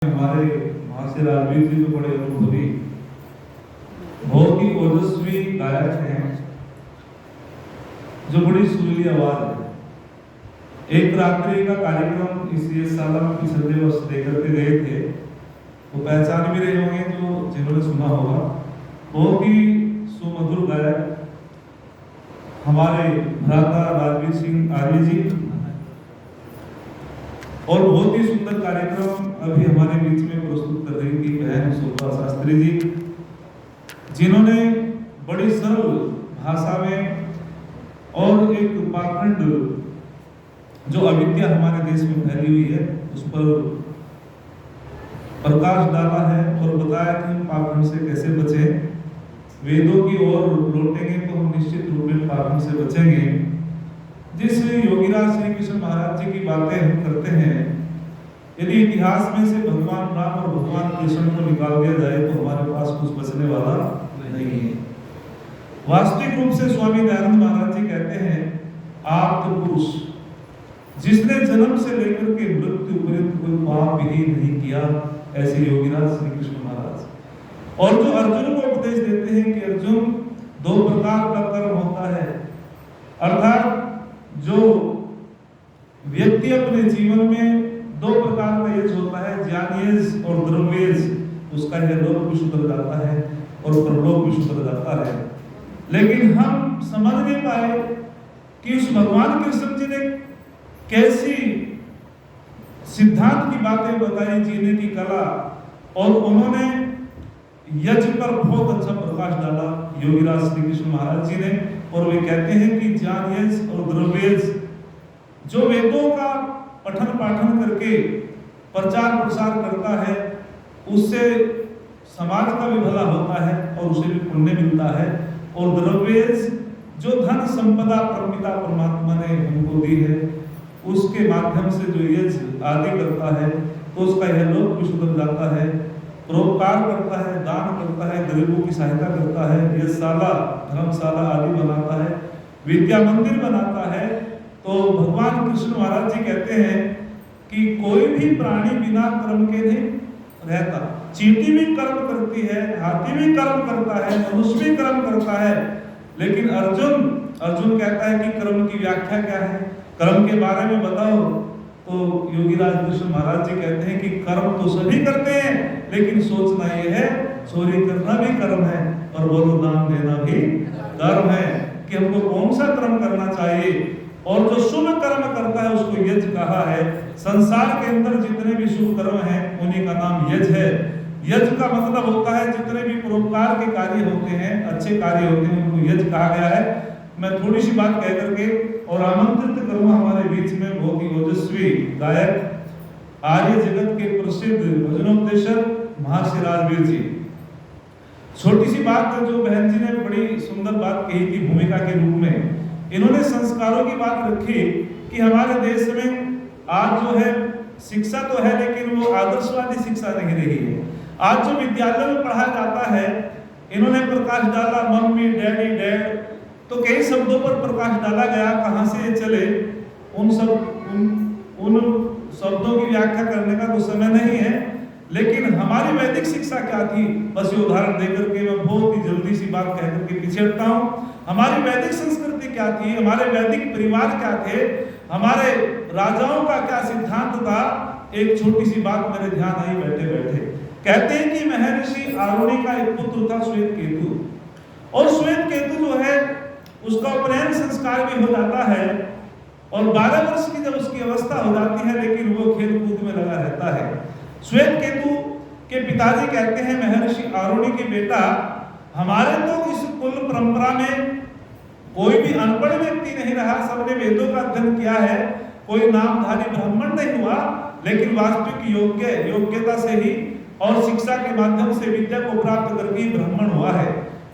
हमारे महर्षि राजवीर जी तो बड़े अनुभवी, बहुत ही ओजस्वी गायक हैं जो बड़ी सुरीली आवाज है। एक रात्रि का कार्यक्रम इस साल हम पिछले वर्ष देकर के गए थे, वो पहचान भी रहे होंगे जो जिन्होंने सुना होगा। बहुत ही सुमधुर गायक हमारे भ्राता राजवीर सिंह आर्य जी, और बहुत ही सुंदर कार्यक्रम अभी हमारे बीच में प्रस्तुत कर रही थी बहन शोभा शास्त्री जी, जिन्होंने बड़ी सरल भाषा में और एक पाखंड जो अविद्या हमारे देश में फैली हुई है उस पर प्रकाश डाला है और बताया कि हम पाखंड से कैसे बचें। वेदों की ओर लौटेंगे तो हम निश्चित रूप में पाखंड से बचेंगे। जिस योगीराज श्री कृष्ण महाराज जी की बातें हम करते हैं, यदि इतिहास में से भगवान राम और भगवान कृष्ण को निकाल दिया जाए तो हमारे पास कुछ बचने वाला नहीं है। वास्तविक रूप से स्वामी दयानंद महाराज जी कहते हैं, आप तो पुरुष जिसने जन्म से लेकर के मृत्यु पर्यंत कोई पाप ही नहीं किया, ऐसे योगीराज श्री कृष्ण महाराज। और जो अर्जुन को उपदेश देते हैं कि अर्जुन दो प्रकार का कर्म होता है, अर्थात जो व्यक्ति अपने जीवन में दो प्रकार का यज होता है, ज्ञान यज और द्रव्य यज, उसका यह लोक भी सुधर जाता है और परलोक भी सुधर जाता है। लेकिन हम समझ नहीं पाए कि उस भगवान कृष्ण जी ने कैसी सिद्धांत की बातें बताई, जीने की कला, और उन्होंने यज पर बहुत अच्छा प्रकाश डाला योगीराज श्री कृष्ण महाराज जी ने। और वे कहते हैं कि ज्ञान यज और द्रव्य यज जो वेदों का पठन पाठन करके प्रचार प्रसार करता है, उससे समाज का भी भला होता है और उसे भी पुण्य मिलता है। और द्रव्य जो धन संपदा परमिता परमात्मा ने हमको दी है, उसके माध्यम से जो यज आदि करता है तो उसका यह लोक भी सुधर जाता है, परोपकार करता है, दान करता है, गरीबों की सहायता करता है, यज्ञशाला धर्मशाला आदि बनाता है, विद्या मंदिर बनाता है। तो भगवान कृष्ण महाराज जी कहते हैं कि कोई भी प्राणी बिना कर्म के नहीं रहता। चींटी भी कर्म करती है, हाथी भी कर्म करता है, मनुष्य भी कर्म करता है, लेकिन अर्जुन कहता है कि कर्म की व्याख्या क्या है, कर्म के बारे में बताओ। तो योगीराज कृष्ण महाराज जी कहते हैं कि कर्म तो सभी करते हैं, लेकिन सोचना यह है चोरी करना भी कर्म है और बलिदान देना भी कर्म है, कि हमको कौन सा कर्म करना चाहिए। और जो शुभ कर्म करता है उसको यज कहा है। संसार के अंदर जितने भी शुभ कर्म हैं उन्हीं का नाम यज है। यज का मतलब होता है जितने भी परोपकार के कार्य होते हैं, अच्छे कार्य होते हैं, उनको यज कहा गया है। मैं थोड़ी सी बात कह करके और आमंत्रित करूंगा हमारे बीच में बहुत ही ओजस्वी गायक आर्य जगत के प्रसिद्ध भजनोपदेशक महर्षि राजवीर जी। छोटी सी बात जो बहन जी ने बड़ी सुंदर बात कही थी भूमिका के रूप में, इन्होंने संस्कारों की बात रखी कि हमारे देश में आज जो है शिक्षा तो है लेकिन वो आदर्शवादी शिक्षा नहीं रही है। आज जो विद्यालय में पढ़ाया जाता है, इन्होंने प्रकाश डाला मम्मी डैडी डैड, तो कई शब्दों पर प्रकाश डाला गया, कहां से ये चले उन शब्दों की व्याख्या करने का तो समय नहीं है। लेकिन हमारी वैदिक शिक्षा क्या थी, बस ये उदाहरण देकर के मैं बहुत ही जल्दी सी बात कह करके पीछे हटता हूँ। हमारी वैदिक संस्कृति क्या थी, हमारे वैदिक परिवार क्या थे, हमारे राजाओं का क्या सिद्धांत था। एक छोटी सी बात मेरे ध्यान आई बैठे बैठे। कहते हैं कि महर्षि आरुणि का एक पुत्र था श्वेत केतु, और श्वेत केतु जो है उसका उपनयन संस्कार भी हो जाता है, और 12 वर्ष की जब उसकी अवस्था हो जाती है, लेकिन वो खेल कूद में लगा रहता है। श्वेत केतु के पिताजी कहते हैं महर्षि आरुणि के बेटा, हमारे तो इस कुल परंपरा में कोई भी अनपढ़ व्यक्ति नहीं रहा, सबने वेदों का अध्ययन किया है, कोई नामधारी ब्राह्मण नहीं हुआ, लेकिन वास्तविक योग्यता से ही और शिक्षा के माध्यम से विद्या को प्राप्त करके ब्राह्मण हुआ है,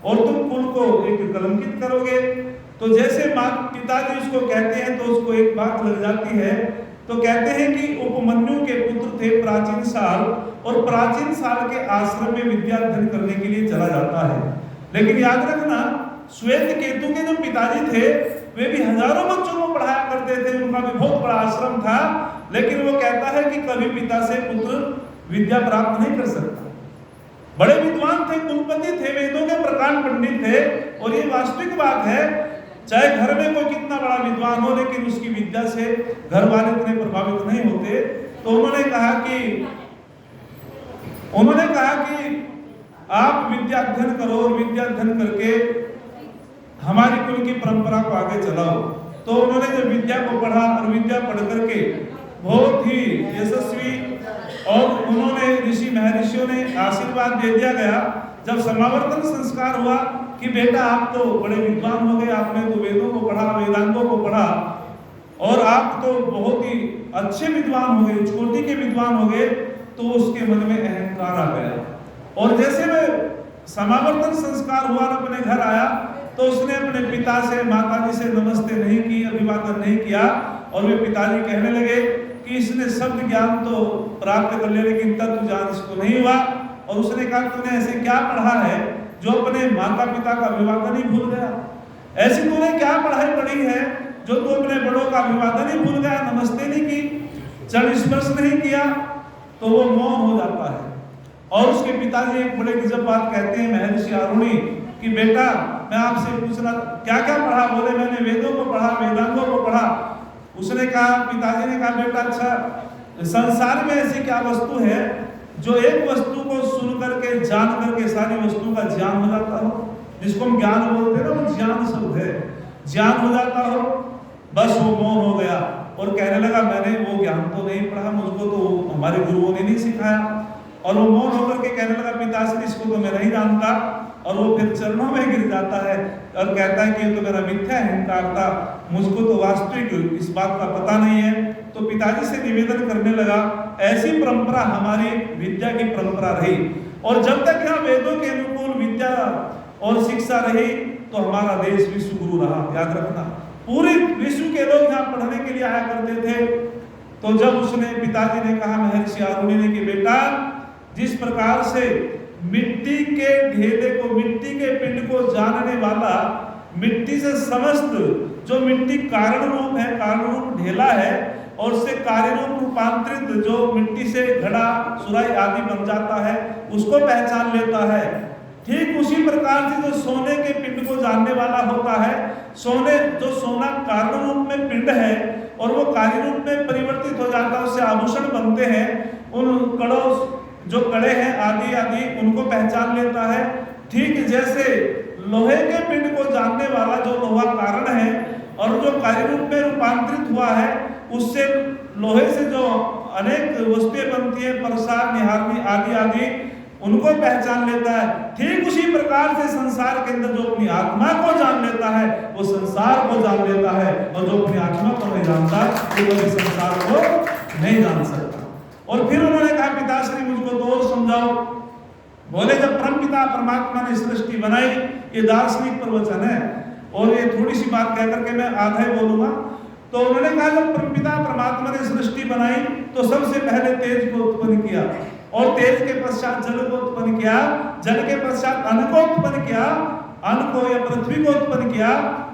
और तुम कुल को एक कलंकित करोगे। तो जैसे माँ पिताजी उसको कहते हैं तो उसको एक बात लग जाती है। तो कहते हैं कि उपमन्यु के पुत्र थे प्राचीन साल, और प्राचीन साल के आश्रम में विद्या अध्ययन करने के लिए चला जाता है। लेकिन याद रखना, श्वेत केतु के जो पिताजी थे वे भी हजारों बच्चों को पढ़ाया करते थे, उनका भी बहुत बड़ा आश्रम था, लेकिन वो कहता है कि कभी पिता से पुत्र विद्या प्राप्त नहीं कर सकता। बड़े विद्वान थे, कुलपति थे, वेदों के प्रकांड पंडित थे। और ये वास्तविक बात है, चाहे घर में कोई कितना बड़ा विद्वान हो, लेकिन उसकी विद्या से घर वाले इतने प्रभावित नहीं होते। तो उन्होंने कहा कि आप विद्या अध्ययन करो और विद्या अध्ययन करके हमारी कुल की परंपरा को आगे चलाओ। तो उन्होंने जब विद्या को पढ़ा और विद्या पढ़ करके बहुत ही यशस्वी, और उन्होंने ऋषि महर्षियों ने आशीर्वाद दे दिया गया। जब समावर्तन संस्कार हुआ कि बेटा आप तो बड़े विद्वान हो गए, आपने तो वेदों को पढ़ा, वेदांगों को पढ़ा, और आप तो बहुत ही अच्छे विद्वान हो गए, उच्च कोटि के विद्वान हो गए। तो उसके मन में अहंकार आ गया। और जैसे में समावर्तन संस्कार हुआ और अपने घर आया, तो उसने अपने पिता से, माताजी से नमस्ते नहीं की, अभिवादन नहीं किया। और वे पिताजी कहने लगे कि इसने शब्द ज्ञान तो प्राप्त कर लिया, लेकिन तत्व ज्ञान इसको नहीं हुआ। और उसने कहा तूने ऐसे क्या पढ़ा है जो अपने माता पिता का अभिवादन ही भूल गया? ऐसी तूने क्या पढ़ाई पढ़ी है जो तू अपने बड़ों का अभिवादन ही भूल गया, नमस्ते नहीं की, चरण स्पर्श नहीं किया? तो वो मौन हो जाता है। और उसके पिताजी एक बड़े गजब बात कहते हैं महर्षि आरुणि कि बेटा मैं आपसे पूछना क्या क्या पढ़ा? बोले मैंने वेदों को पढ़ा, वेदांगों को पढ़ा। उसने कहा, पिताजी ने कहा बेटा अच्छा संसार में ऐसी क्या वस्तु है जो एक वस्तु को सुन करके जान करके सारी वस्तु का ज्ञान हो जाता हो? जिसको हम ज्ञान बोलते हैं ना, वो ज्ञान शब्द है, ज्ञान हो जाता हो। बस वो मौन हो गया और कहने लगा मैंने वो ज्ञान तो नहीं पढ़ा, मुझको तो हमारे गुरुओं ने नहीं सिखाया। और वो मौन होकर के कहने लगा पिताश्री इसको तो मैं नहीं जानता। और वो फिर चरणों में गिर जाता है और कहता है कि ये तो मेरा मिथ्या अहंकार था, मुझको तो वास्तविक इस बात का पता नहीं है। तो पिताजी से निवेदन करने लगा, ऐसी परंपरा हमारी विद्या की परंपरा रही, और जब तक यहाँ वेदों के अनुकूल विद्या और शिक्षा रही तो हमारा देश विश्व गुरु रहा। याद रखना, पूरे विश्व के लोग यहाँ पढ़ने के लिए आया करते थे। तो जब उसने पिताजी ने कहा महर्षि आरुणि ने कि बेटा जिस प्रकार से मिट्टी के ढेले को, मिट्टी के पिंड को जानने वाला मिट्टी से समस्त जो मिट्टी कारण रूप है, कारण रूप ढेला है, और उससे कार्य रूप रूपांतरित जो मिट्टी से घड़ा सुराही आदि बन जाता है उसको पहचान लेता है, ठीक उसी प्रकार से जो सोने के पिंड को जानने वाला होता है, जो सोना कारण रूप में पिंड है और वो कार्य रूप में परिवर्तित हो जाता है, उससे आभूषण बनते हैं, उन कड़ों जो कड़े हैं आदि आदि उनको पहचान लेता है। ठीक जैसे लोहे के पिंड को जानने वाला जो लोहा कारण है और जो कार्य रूप में रूपांतरित हुआ है, उससे लोहे से जो अनेक वस्तुएं बनती है, परसा, निहारनी आदि आदि, उनको पहचान लेता है। ठीक उसी प्रकार से संसार के अंदर जो अपनी आत्मा को जान लेता है वो संसार को जान लेता है, और जो अपनी आत्मा को नहीं जानता वो कभी संसार को नहीं जान सकता। और फिर उन्होंने कहा पिताश्री मुझको तो और समझाओ। बोले जब परमपिता परमात्मा ने सृष्टि बनाई, ये दार्शनिक प्रवचन है और ये थोड़ी सी बात कह करके मैं आधा ही बोलूंगा। तो उन्होंने कहा जब परमपिता परमात्मा ने सृष्टि बनाई तो सबसे पहले तेज को उत्पन्न किया, और तेज के पश्चात जल को उत्पन्न किया, जल के पश्चात अन्न को उत्पन्न किया, अन्न को या पृथ्वी को उत्पन्न किया।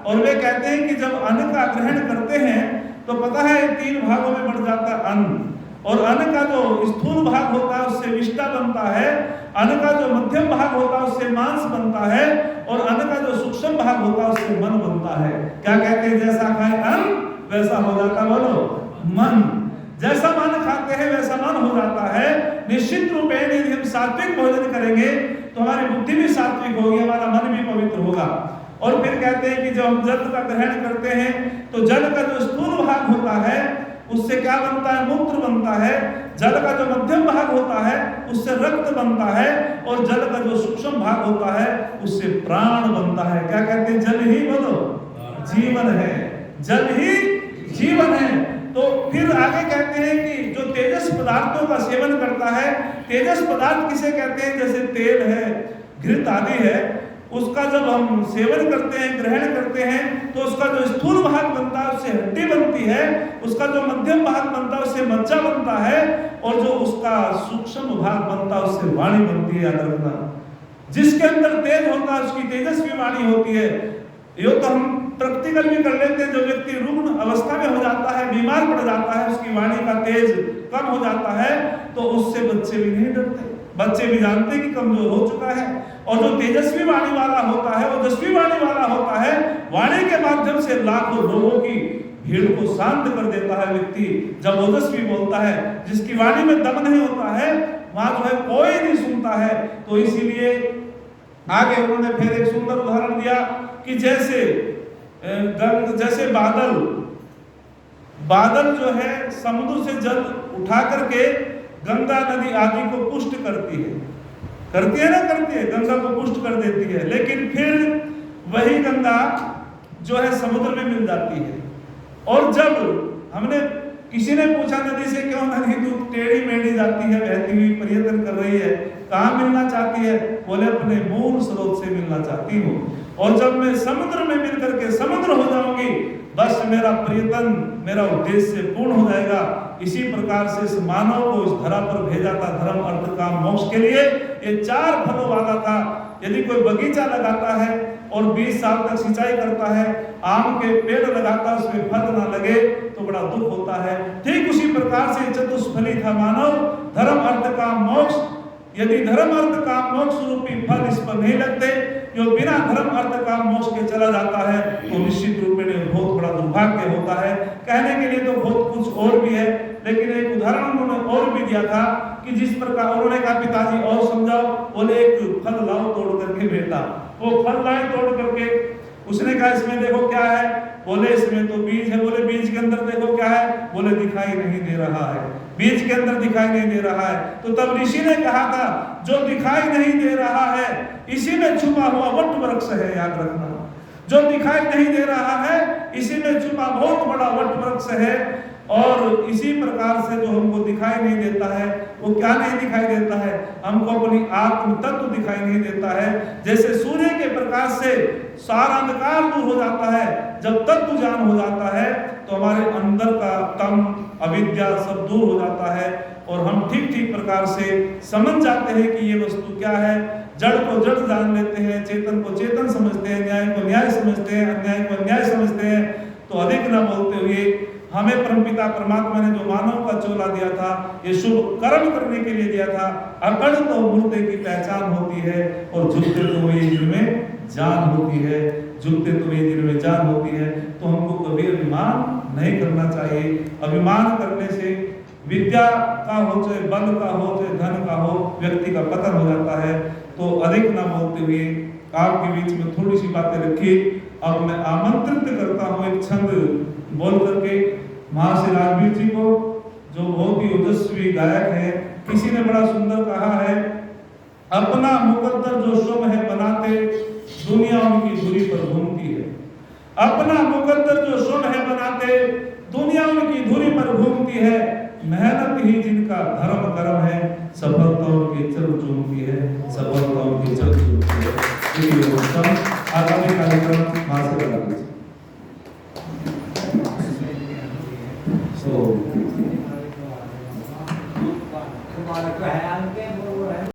और वे कहते हैं कि जब अन्न का ग्रहण करते हैं तो पता है 3 भागों में बढ़ जाता है अन्न, और अन्न का जो स्थूल भाग होता है उससे विष्ठा बनता है, अन्न का जो मध्यम भाग होता है उससे मांस बनता है, और अन्न का जो सूक्ष्म भाग होता है उससे मन बनता है। क्या कहते हैं, जैसा खाए अन्न वैसा हो जाता, बोलो मन। जैसा मन खाते हैं वैसा मन हो जाता है। निश्चित रूप में यदि हम सात्विक भोजन करेंगे तो हमारी बुद्धि भी सात्विक होगी, हमारा मन भी पवित्र होगा। और फिर कहते हैं कि जब हम जल का ग्रहण करते हैं तो जल का जो स्थूल भाग होता है उससे क्या बनता है, मूत्र बनता है। जल का जो मध्यम भाग होता है उससे रक्त बनता है, और जल का जो सूक्ष्म भाग होता है उससे प्राण बनता है। क्या कहते हैं, जल ही बोलो जीवन है, जल ही जीवन है। तो फिर आगे कहते हैं कि जो तेजस पदार्थों का सेवन करता है, तेजस पदार्थ किसे कहते हैं, जैसे तेल है, घृत आदि है, उसका जब हम सेवन करते हैं, ग्रहण करते हैं तो उसका जो स्थूल भाग बनता है उससे हड्डी बनती है, उसका जो मध्यम भाग बनता है उससे मज्जा बनता है, और जो उसका सूक्ष्म भाग बनता है उससे वाणी बनती है। याद रखना, जिसके अंदर तेज होता है उसकी तेजस्वी वाणी होती है। यो तो हम प्रैक्टिकल भी कर लेते हैं। जो व्यक्ति रुग्ण अवस्था में हो जाता है, बीमार पड़ जाता है, उसकी वाणी का तेज कम हो जाता है, तो उससे बच्चे भी नहीं डरते। बच्चे भी जानते कि कमजोर हो चुका है। और जो तेजस्वी वाणी वाला होता है, ओजस्वी वाणी वाला होता है, वाणी के माध्यम से लाखों लोगों की भीड़ को शांत कर देता है व्यक्ति। जब ओजस्वी बोलता है, जिसकी वाणी में दम नहीं होता है, वहां जो है कोई नहीं सुनता है। तो इसीलिए आगे उन्होंने फिर एक सुंदर उदाहरण दिया कि जैसे बादल जो है समुद्र से जल उठा करके गंगा नदी आदि को पुष्ट करती है गंगा को पुष्ट कर देती है, लेकिन फिर वही गंगा जो है समुद्र में मिल जाती है। और जब किसी ने पूछा नदी से, क्यों नदी तू टेढ़ी मेढ़ी जाती है, बहती हुई पर्यटन कर रही है, कहाँ मिलना चाहती है? बोले अपने मूल स्रोत से मिलना चाहती हूँ, और जब मैं समुद्र में मिल करके समुद्र हो जाऊंगी, बस मेरा पर्यटन, मेरा उद्देश्य पूर्ण हो जाएगा। इसी प्रकार से इस मानव को इस धरा पर भेजा था धर्म अर्थ काम मोक्ष के लिए। ये 4 फलों वाला था। यदि कोई बगीचा लगाता है और 20 साल तक सिंचाई करता है, आम के पेड़ लगाता है, उसमें फल ना लगे तो बड़ा दुख होता है। ठीक उसी प्रकार से चतुष्फली था मानव, धर्म अर्थ काम मोक्ष। यदि धर्म अर्थ काम मोक्ष रूपी फल इस पर नहीं लगते, जो बिना धर्म अर्थ काम मोक्ष के चला जाता है, तो निश्चित रूप में बहुत बड़ा दुर्भाग्य होता है। कहने के लिए तो बहुत कुछ और भी है, लेकिन एक उदाहरण उन्होंने और भी दिया था कि जिस प्रकार उन्होंने कहा, पिताजी और समझाओ। बोले एक फल लाओ तोड़ करके बेटा। वो फल लाए तोड़ करके, उसने कहा इसमें देखो क्या है? बोले इसमें तो बीज है। बोले बीज के अंदर देखो क्या है? बोले दिखाई नहीं दे रहा है, बीज के अंदर दिखाई नहीं दे रहा है। तो तब ऋषि ने कहा था, जो दिखाई नहीं दे रहा है इसी में छुपा हुआ वट वृक्ष है, याद रखना। जो दिखाई नहीं दे रहा है इसी में छुपा बहुत बड़ा वट वृक्ष है। और इसी प्रकार से जो हमको दिखाई नहीं देता है, वो क्या नहीं दिखाई देता है? हमको अपनी आत्म तत्व दिखाई नहीं देता है। जैसे सूर्य के प्रकाश से सारा अंधकार दूर हो जाता है, जब तत्व ज्ञान हो जाता है तो हमारे अंदर का तम अविद्या सब दूर हो जाता है, और हम ठीक प्रकार से समझ जाते हैं कि ये वस्तु क्या है। जड़ को जड़ जान लेते हैं, चेतन को चेतन समझते हैं, न्याय को न्याय समझते हैं, अन्याय को अन्याय समझते हैं। तो अधिक न बोलते हुए हमें परमपिता परमात्मा ने जो मानव का चोला दिया था, ये शुभ कर्म करने के लिए दिया था। अकड़ तो मुर्दे की पहचान होती है, और झुकते तो वे जिनमें जान होती है, झुकते तो वे जिनमें जान होती है। तो हमको कभी अभिमान नहीं करना चाहिए। अभिमान करने से विद्या का हो, चाहे बल का हो, चाहे धन का हो, व्यक्ति का पतन हो जाता है। तो अधिक न बोलते हुए आपके बीच में थोड़ी सी बातें रखी। अब मैं आमंत्रित करता हूँ एक छंद बोल करके महर्षि राजवीर जी को, जो बहुत ही ओजस्वी गायक है। किसी ने बड़ा सुंदर कहा है, अपना मुकद्दर जो श्रम है बनाते, दुनिया उनकी धुरी पर घूमती है। अपना मुकद्दर जो श्रम है बनाते, दुनिया उनकी धुरी पर घूमती है। मेहनत ही जिनका धर्म कर्म है, सफलता उनके चल चूमती है, सफलता उनके चल चूमती है। आगामी कार्यक्रम वहां से लगा लीजिए। So